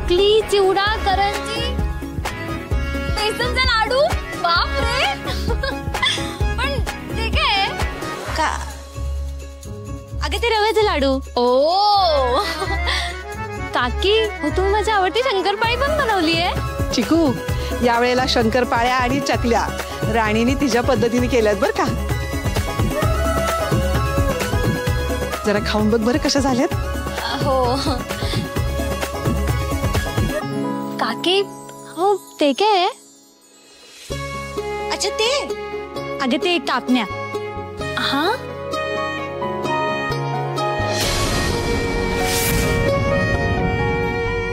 चकली, चिवडा, करंजी, बेसनचा लाडू, बाप रे. पण ते काय का? अगं ते रव्याचे लाडू. ओ काकी, हो तुम्ही माझी आवडती शंकरपाळी पण बनवलीये. चिकू, यावेळेला शंकरपाळ्या आणि चकल्या राणीने तिच्या पद्धतीने केल्यात बर का. जरा खाऊन बघ बरं कशा झाल्यात. हो काकी. हो ते काय? अच्छा ते अगं ते कापण्या. हा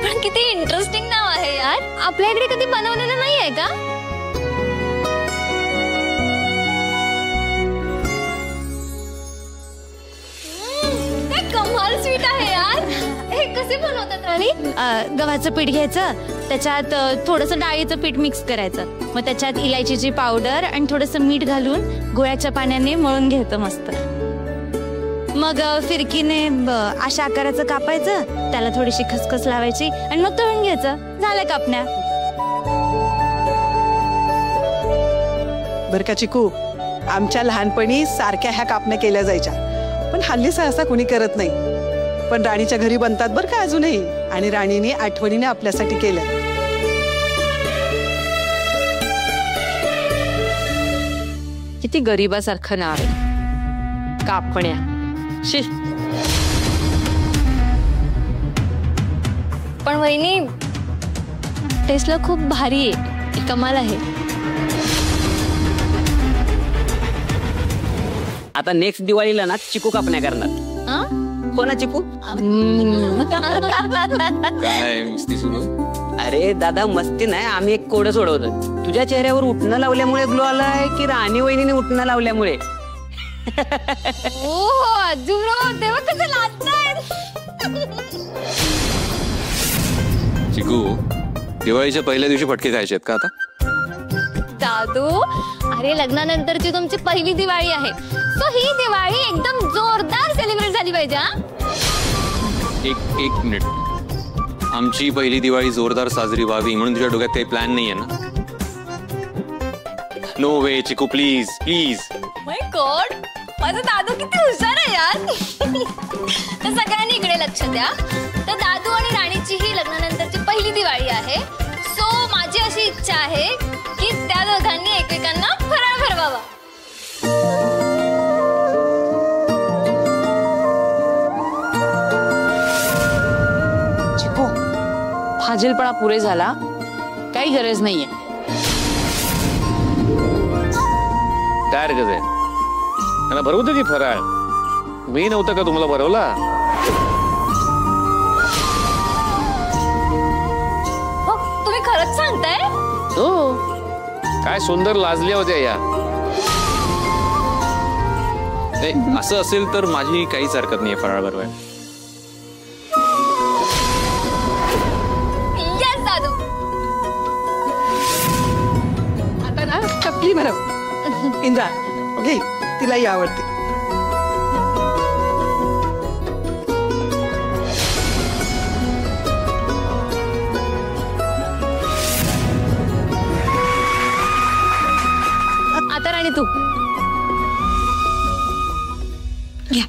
पण किती इंटरेस्टिंग नाव आहे यार. आपल्याकडे कधी बनवलेलं नाही आहे का? कमाल स्वीट आहे यार. हे कसे बनवतात राणी? गव्हाचं पीठ घ्यायचं, त्याच्यात थोडंसं डाळीचं पीठ मिक्स करायचं, मग त्याच्यात इलायचीची पावडर आणि थोडंसं मीठ घालून गुळाच्या पाण्याने मळून घ्यायचं मस्त. मग फिरकीने अशा आकाराचं कापायचं, त्याला थोडीशी खसखस लावायची आणि मग तळून घ्यायचं. झालं कापण्या. बर का चिकू, आमच्या लहानपणी सारख्या ह्या कापण्या केल्या जायच्या, पण हल्ली सहसा कुणी करत नाही. पण राणीच्या घरी बनतात बर का अजूनही, आणि राणीने आठवणीने आपल्यासाठी केलं. किती गरीबासारखं नाव आहे, कापण्या. शी. पण वहिनी टेस्टला खूप भारी आहे, कमाल आहे. आता नेक्स्ट दिवाळीला ना चिकू कापण्या करणार. कोणा चिकू? काय मस्ती सुरू? अरे दादा मस्ती नाही, आम्ही एक कोड सोडवतो. तुझ्या चेहऱ्यावर उठणं लावल्यामुळे ग्लो आलाय की राणी वहिनीने उठणं लावल्यामुळे? ओ आजूब्रो, तेव्हा कसं लाजतायत. चिकू, दिवाळीच्या पहिल्या दिवशी फटके खायचे का आता? दादू, अरे लग्नानंतरची तुमची पहिली दिवाळी आहे, सो ही दिवाळी एकदम जोरदार सेलिब्रेट झाली पाहिजे. एक मिनिट, आमची पहिली दिवाळी जोरदार साजरी व्हावी म्हणून तुझ्या डोक्यात काही प्लॅन नाहीये ना? नो वे चिकू, प्लीज प्लीज. माय गॉड, माझा दादू किती हुशार आहे यार. तर सगळ्यांनी इकडे लक्ष द्या. तर दादू आणि राणीची ही लग्नानंतरची पहिली दिवाळी आहे, सो माझी अशी इच्छा आहे की त्या दोघांनी एकमेकांना फराळ भरवावा. चिकू, फाजीलपणा पुरे झाला, काही गरज नाहीये. काय हरकत आहे? त्यांना भरवतो की फराळ? मी नव्हतं का तुम्हाला भरवला? तुम्ही खरंच सांगताय? हो. काय सुंदर लाजल्या होत्या या. असं असेल तर माझी काहीच हरकत नाहीये फराळ भरवायला. येस दादू. आता ना चकली बनव. इंद्रा घे, तिलाही आवडते. आता राणी तू घ्या.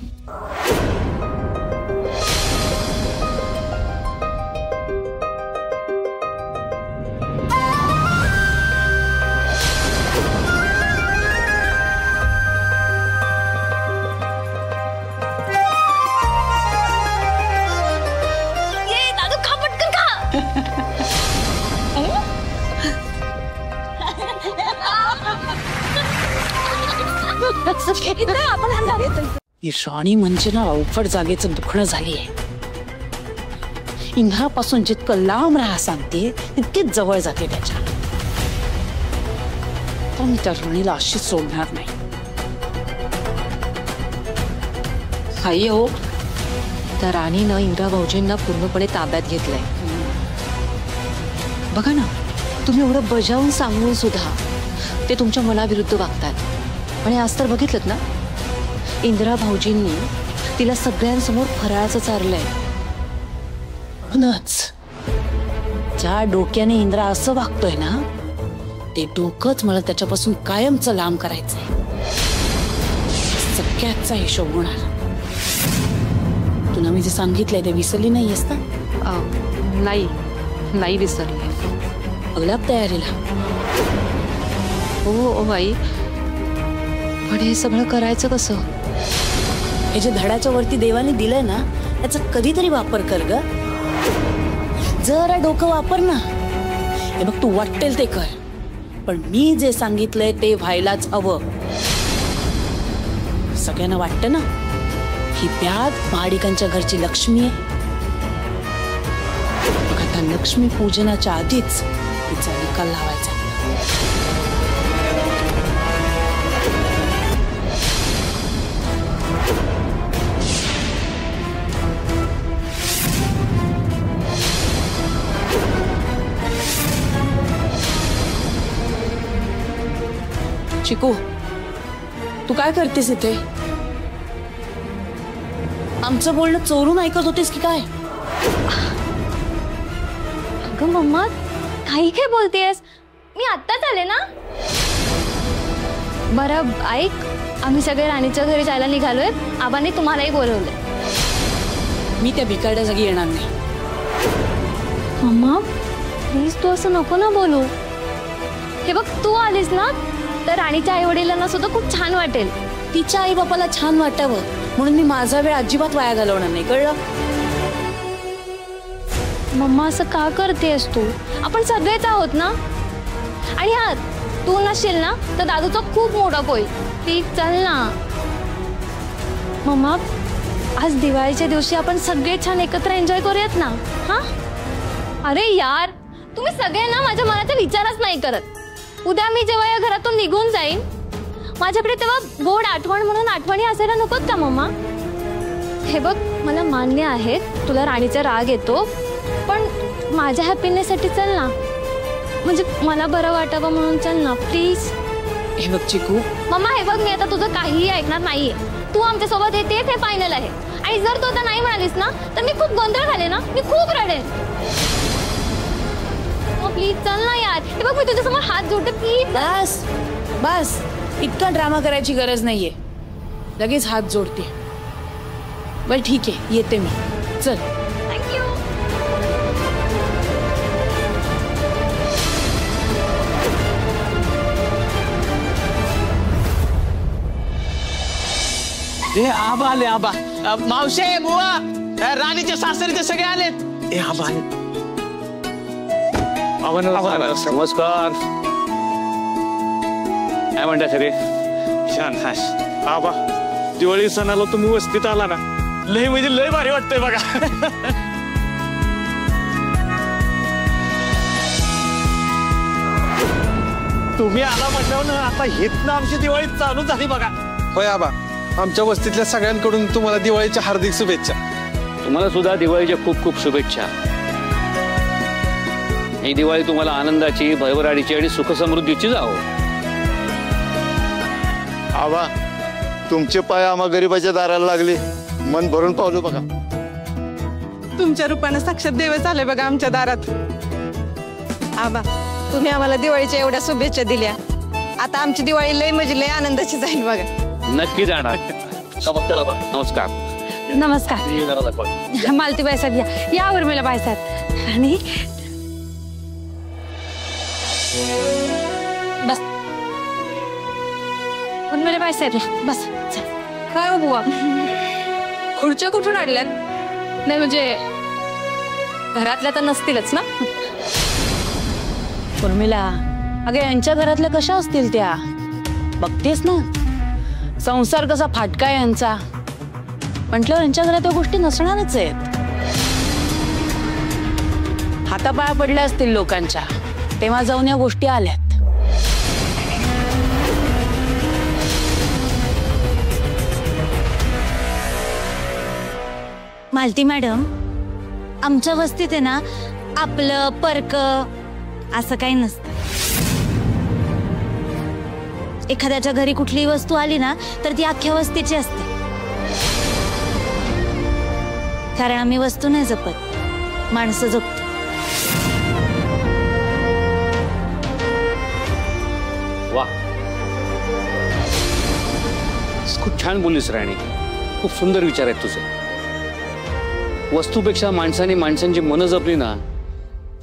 ये दादू, खा पटकन खा. ही राणी म्हणजे ना अवघड जागेचं दुखणं झाली आहे. इंद्रापासून जितकं लांब राहा सांगते तितकीच जवळ जाते त्याच्या. तर मी त्या राणीला अशी सोडणार नाही. आई हो, त्या राणीनं इंद्रा भाऊजींना पूर्णपणे ताब्यात घेतलंय. बघा ना, तुम्ही एवढं बजावून सांगून सुद्धा ते तुमच्या मनाविरुद्ध वागतात. आणि आज तर बघितलं ना, इंद्रा भाऊजींनी तिला सगळ्यांसमोर फराळाचं चारलंय. ज्या डोक्याने इंद्रा असं वागतोय ना ते डोकंच मला त्याच्यापासून कायमचं लांब करायचंय. सगळ्याचा हिशोब होणार. तुला मी जे सांगितलंय ते विसरली नाहीयेस ना? नाही विसरले. अगलाप तयारीला. हो आई, पण हे सगळं करायचं कसं? हे जे धडाच्या वरती देवाने दिलंय ना त्याचा कधीतरी वापर कर ग. जरा डोकं वापर ना. हे बघ तू वाटेल ते कर, पण मी जे सांगितलंय ते व्हायलाच हवं. सगळ्यांना वाटतं ना ही बॅग महाडिकांच्या घरची लक्ष्मी आहे. बघ आता लक्ष्मी पूजनाच्या आधीच तिचा निकाल लावायचा. चिकू, तू काय करतेस इथे? आमचं बोलणं चोरून ऐकत होतेस की काय? अगं मम्मा, काही काय बोलतेस? मी आत्ताच आले ना. बरं ऐक, आम्ही सगळे राणीच्या घरी जायला निघालोय. आबांनी तुम्हालाही बोलवलंय. मी त्या भिकारड्या जागी येणार नाही. मम्मा प्लीज तू असं नको ना बोलू. हे बघ तू आलीस ना तर राणीच्या आई वडिलांना सुद्धा खूप छान वाटेल. तिच्या आई बापाला छान वाटावं म्हणून मी माझा वेळ अजिबात वाया घालवणार नाही, कळलं? मम्मा असं का करतेस तू? आपण सगळेच आहोत ना. आणि हा तू नसशील ना तर दादूचा खूप मोठा होईल. प्लीज चल ना. मम्मा आज दिवाळीच्या दिवशी आपण सगळे छान एकत्र एन्जॉय करूयात ना. हा अरे यार, तुम्ही सगळे ना माझ्या मनाचा विचारच नाही करत. उद्या मी जेव्हा या घरातून निघून जाईन माझ्याकडे तेव्हा गोड आठवण म्हणून आठवणी असायला नकोत का मम्मा? हे बघ मला मान्य आहे तुला राणीचा राग येतो, पण माझ्या हॅपीनेससाठी चल ना. म्हणजे मला बरं वाटावं म्हणून चल ना प्लीज. हे बघ चिकू. मम्मा हे बघ, मी आता तुझं काहीही ऐकणार नाहीये. तू आमच्या सोबत येतेस हे फायनल आहे. आणि जर तू आता नाही म्हणालीस ना तर मी खूप गोंधळ घाले ना, मी खूप रडेन. प्लीज चल ना यार. हे बघ मी तुझ्यासमोर हात जोडते प्लीज. बस बस, इतका ड्रामा करायची गरज नाहीये. लगेच हात जोडते. बरं ठीक आहे, येते मी. चल. थँक्यू. आबा आले. आबा, मावशे, बुवा, राणीचे सासरे ते सगळे आलेत. आबा नमस्कार. काय म्हणता सगळे? छान. आबा, दिवाळी सणाला तुम्ही वस्तीत आला ना, लय म्हणजे लय भारी वाटतंय बघा. तुम्ही आला म्हटल्यावर ना आता हितनं आमची दिवाळी चालू झाली बघा. होय आबा, आमच्या वस्तीतल्या सगळ्यांकडून तुम्हाला दिवाळीच्या हार्दिक शुभेच्छा. तुम्हाला सुद्धा दिवाळीच्या खूप खूप शुभेच्छा. ही दिवाळी तुम्हाला आनंदाची, भरभराटीची आणि सुखसमृद्धीची जावो. आबा, तुमचे पाय आम्हा गरीबाच्या दाराला लागले, मन भरून पावलं बघा. तुमच्या रूपानं साक्षात देवच आले बघा आमच्या दारात. आबा, तुम्ही आम्हाला दिवाळीच्या एवढ्या शुभेच्छा दिल्या. आता आमची दिवाळी लय म्हणजे लय आनंदाची जाईल बघा. नक्की जाणार. नमस्कार. नमस्कार. मालतीबाई साहेब या उर्मिला बाई साहेब. आणि बस उर्मिला बाई साहेब बस. काय हो बुवा, खुर्च्या कुठून आणल्यात? नाही म्हणजे घरातल्या तर नसतीलच ना. उर्मिला, अगं यांच्या घरातल्या कशा असतील त्या? बघतेस ना संसार कसा फाटका आहे यांचा. म्हटल्यावर यांच्या घरात त्या गोष्टी नसणारच आहेत. हातापाया पडल्या असतील लोकांच्या, तेव्हा जाऊन या गोष्टी आल्यात. मालती मॅडम, आमच्या वस्तीत आहे ना आपलं परक असं काही नसतं. एखाद्याच्या घरी कुठलीही वस्तू आली ना तर ती अख्ख्या वस्तीची असते. कारण आम्ही वस्तू नाही जपत, माणसं जपतो. खूप छान बोललीस राणी. खूप सुंदर विचार आहेत तुझे. वस्तूपेक्षा माणसांची मनं जपली ना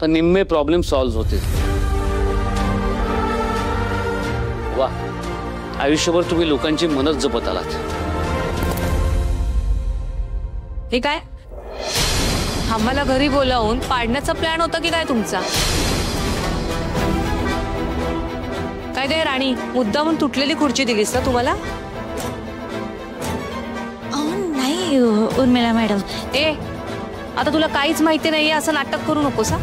तर निम्मे प्रॉब्लेम सॉल्व्ह होतील. वा, आयुष्यभर तुम्ही लोकांची मनच जपत आलात. हे काय, आम्हाला घरी बोलावून पाडण्याचा प्लॅन होता की काय तुमचा? काय काय राणी, मुद्दामून तुटलेली खुर्ची दिलीस ना तुम्हाला? नाही उर्मिला मॅडम. ए, आता तुला काहीच माहिती नाहीये असं नाटक करू नकोस हा.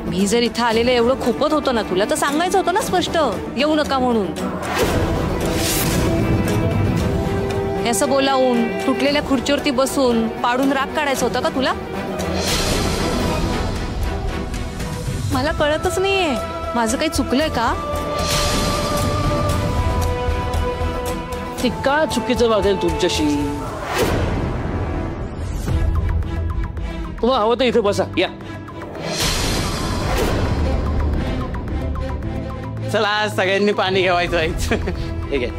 मी जर इथं आलेलं एवढं खूपच होतं ना तुला तर सांगायचं होतं ना स्पष्ट, येऊ नका म्हणून. हे असं बोलावून तुटलेल्या खुर्चीवरती बसून पाडून राग काढायचं होतं का तुला? मला कळतच नाहीये माझं काही चुकलंय का? ते का चुकीचं वागेल तुमच्याशी? तुम्हाला हवं तर इथे बसा, या. चला सगळ्यांनी पाणी घेवायचं. ठीक आहे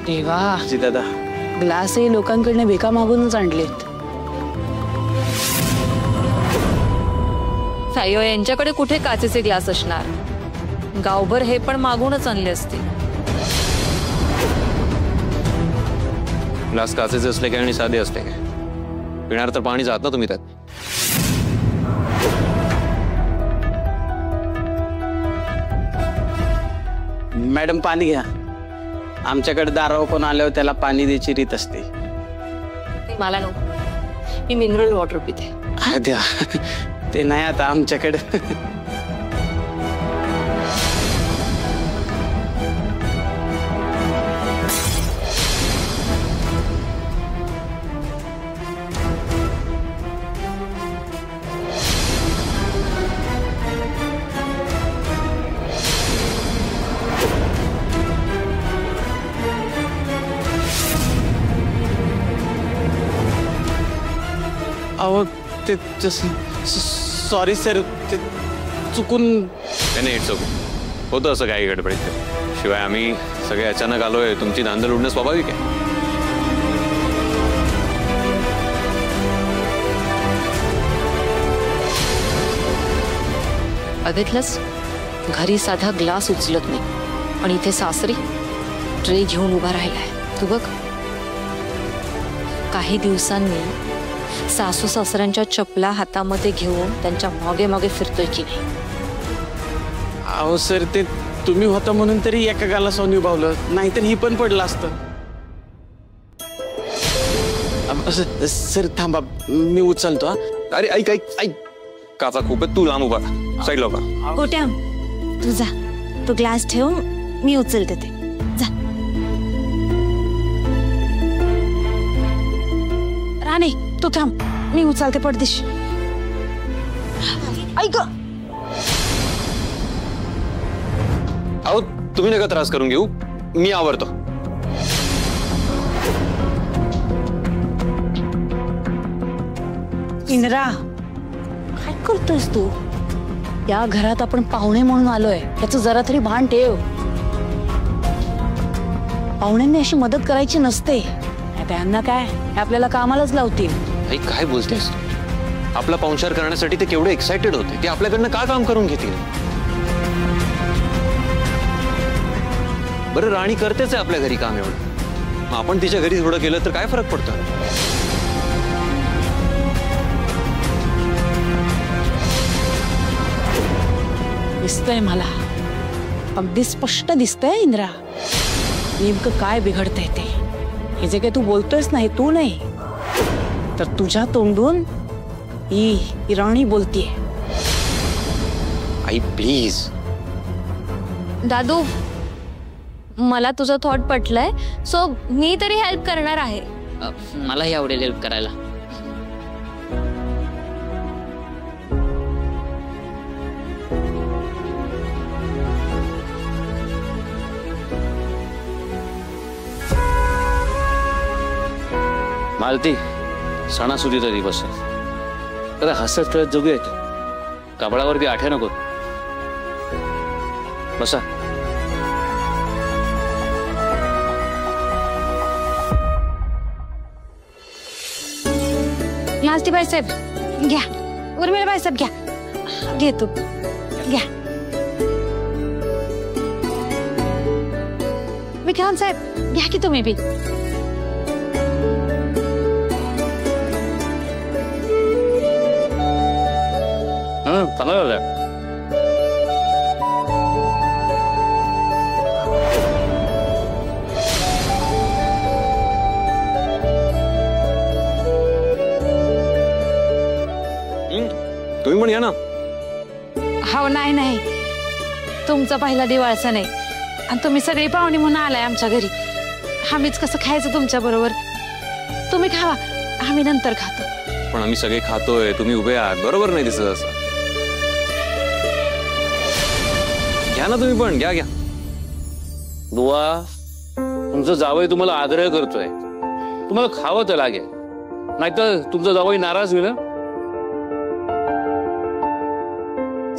देवा, जी दादा. ग्लासही लोकांकडनं बेका मागूनच आणलेत. सायो, यांच्याकडे कुठे काचेचे ग्लास असणार? गावभर हे पण मागूनच आणले असते. ग्लास काचेचे असले काय आणि साधे असले काय, पिणार तर पाणी जात ना तुम्ही त्यात. मॅडम पाणी घ्या. आमच्याकडे दारावर कोण आल्यावर त्याला पाणी द्यायची रीत असते. मला नको, मी मिनरल वॉटर पिते. द्या. ते नाही आता आमच्याकडे. अहो ते सॉरी सर, ते चुकून. नाही, इट्स ओके. होतं असं काही गडबडीत. शिवाय आम्ही सगळे अचानक आलोय, तुमची धांदल उडणं स्वाभाविक आहे. बघितलंस, घरी साधा ग्लास उचलत नाही पण इथे सासरी ट्रे घेऊन उभा राहिलाय. तू बघ, काही दिवसांनी सासू सासऱ्यांच्या चपला हातामध्ये घेऊन त्यांच्या मागे मागे फिरतोय की नाही. अहो सर, ते तुम्ही होता म्हणून तरी एका गाला सोनी उभावलं, नाहीतर ही पण पडलं असतं. सर थांबा, मी उचलतो. अरे ऐक ऐक ऐक, काचा खूप आहे, तू लांब उभा साईड ला. गोट्याम, तू जा, तो ग्लास ठेव, मी उचलते ते. जा. राणे तू थांब, मी उचलते पडदेश. ऐक. अहो तुम्ही नका त्रास करून घेऊ, मी आवरतो. इंद्रा, काय करतोयस तू? या घरात आपण पाहुणे म्हणून आलोय, याचं जरा तरी भान ठेव. पाहुण्यांनी अशी मदत करायची नसते. त्यांना काय, आपल्याला कामालाच लावतील. आई काय बोलतेस तू? आपला पाहुणचार करण्यासाठी ते केवढे एक्साइटेड होते, ते आपल्याकडनं का काम करून घेतील? बरं, राणी करतेच आहे आपल्या घरी काम एवढं, मग आपण तिच्या घरी थोडं केलं तर काय फरक पडतो? दिसतंय मला, अगदी स्पष्ट दिसतंय इंद्रा, नेमकं काय बिघडतंय ते. हे जे काही तू बोलतोयस ना, हे तू नाही तर तुझ्या तोंडून ही राणी बोलतीये. आई प्लीज. दादू, मला तुझं थॉट पटलंय, सो मी तरी हेल्प करणार आहे. मलाही आवडेल हेल्प करायला. मालती, सणासुदीचा दिवस आहे, तर हसत खेळत जगूयात. कबळावरती आठ्या नको. बसा. मालती बाईसाहेब घ्या, उर्मिला बाईसाहेब घ्या, घे तू घ्या. विक्रांत साहेब घ्या की तुम्ही बी. चांगलं झालं. तुम्ही पण या ना. हो नाही नाही, तुमचा पहिला दिवाळचा नाही आणि तुम्ही सगळी पाहुणी म्हणून आलाय आमच्या घरी. आम्हीच कसं खायचं तुमच्या बरोबर. तुम्ही खावा, आम्ही नंतर खातो. पण आम्ही सगळे खातोय, तुम्ही उभे आहात, बरोबर नाही दिसत असं. घ्या ना तुम्ही पण, घ्या घ्या. बुवा, तुमचं जावई तुम्हाला आग्रह करतोय, तुम्हाला खावं तर लागेल, नाहीतर तुमचं जावई नाराज होईल.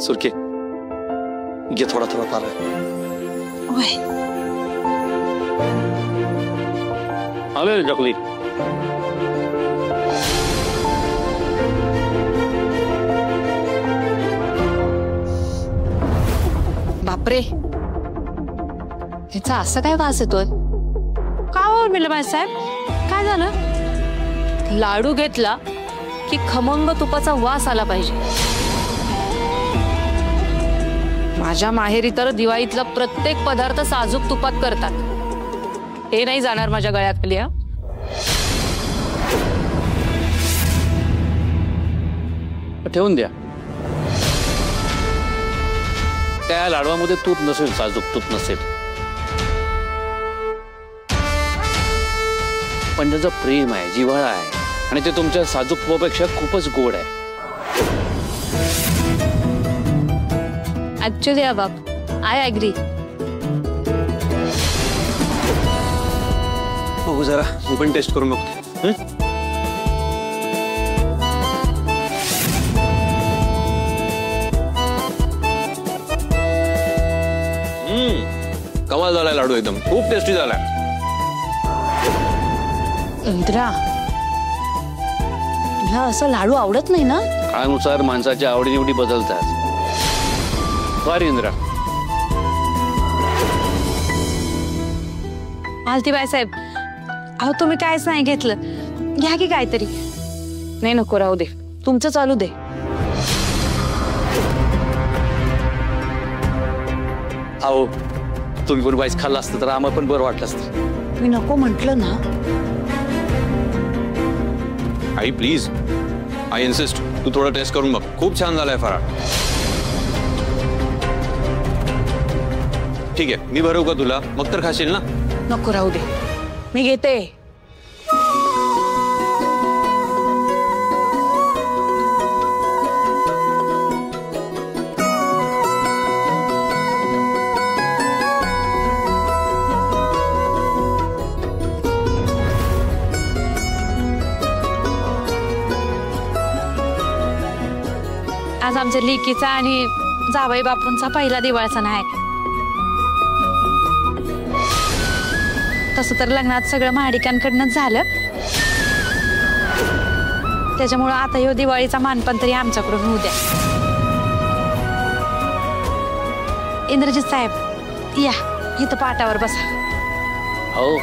सुरके घे थोडा थोडा फार. आले चकली. बापरे, ह्याचा असं काय वास येतोय? का हो उर्मिला बाईसाहेब, काय झालं? लाडू घेतला की खमंग तुपाचा वास आला पाहिजे. माझ्या माहेरी तर दिवाळीतला प्रत्येक पदार्थ साजूक तुपात करतात. हे नाही जाणार माझ्या गळ्यातली. ठेवून द्या. त्या लाडवामध्ये तूप नसेल, साजूक तूप नसेल, पण त्याचं प्रेम आहे, जिव्हाळा आहे, आणि ते तुमच्या साजूक तुपापेक्षा खूपच गोड आहे. ऍक्च्युली बाप, आय ऍग्री. बघू जरा, मी पण टेस्ट करून बघतो. कमाल झालाय लाडू, एकदम खूप टेस्टी झालाय. इंद्रा, तुला असं लाडू आवडत नाही ना? काळानुसार माणसाच्या आवडीनिवडी बदलतात. फार इंद्रा. मालती बाईसाहेब, अहो तुम्ही कायच नाही घेतलं, घ्या की काहीतरी. नाही नको, राहू दे, तुमचं चालू दे. अहो तुम्ही पण वाईस खाल्ला असतं तर आम्हाला पण बरं वाटलं असतं. मी नको म्हंटल ना. आई प्लीज, आय इन्सिस्ट, तू थोडं टेस्ट करून बघ. खूप छान झालाय फराळ. ठीक आहे, मी भरवू का तुला? मग तर खाशील ना? नको, राहू दे, मी घेते. आज आमच्या लेकीचा आणि जावई बापूंचा पहिला दिवाळ सण आहे. तसं तर लग्नात सगळं महाडिकांकडनंच झालं, त्याच्यामुळं आता ह्यो दिवाळीचा मानपण तरी आमच्याकडून होऊ द्या. इंद्रजित साहेब या, इथं पाटावर बसा. हो,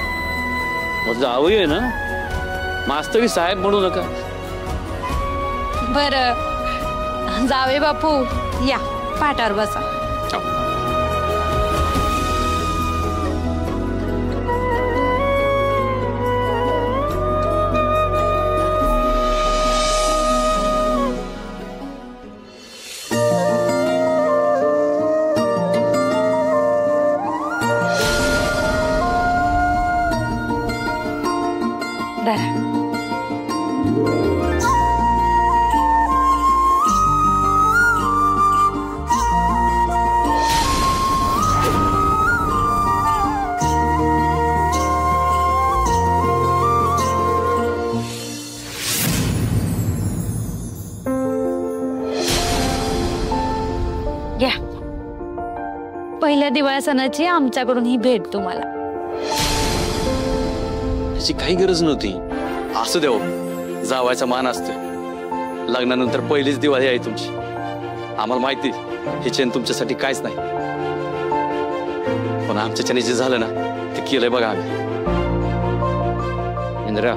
मग जावई आहे ना, मास्तरी साहेब म्हणू नका. बरं जावे बापू, या पाटावर बसा. घ्या, पहिल्या दिवाळी सणाची आमच्याकडून ही भेट तुम्हाला. त्याची काही गरज नव्हती. असं देव, जावायचा मान असतोय, लग्नानंतर पहिलीच दिवाळी आहे तुमची. आम्हाला माहिती हे चेन तुमच्यासाठी काहीच नाही, पण आमच्याच्याने जे झालं ना ते केलंय बघा आम्ही. इंदिरा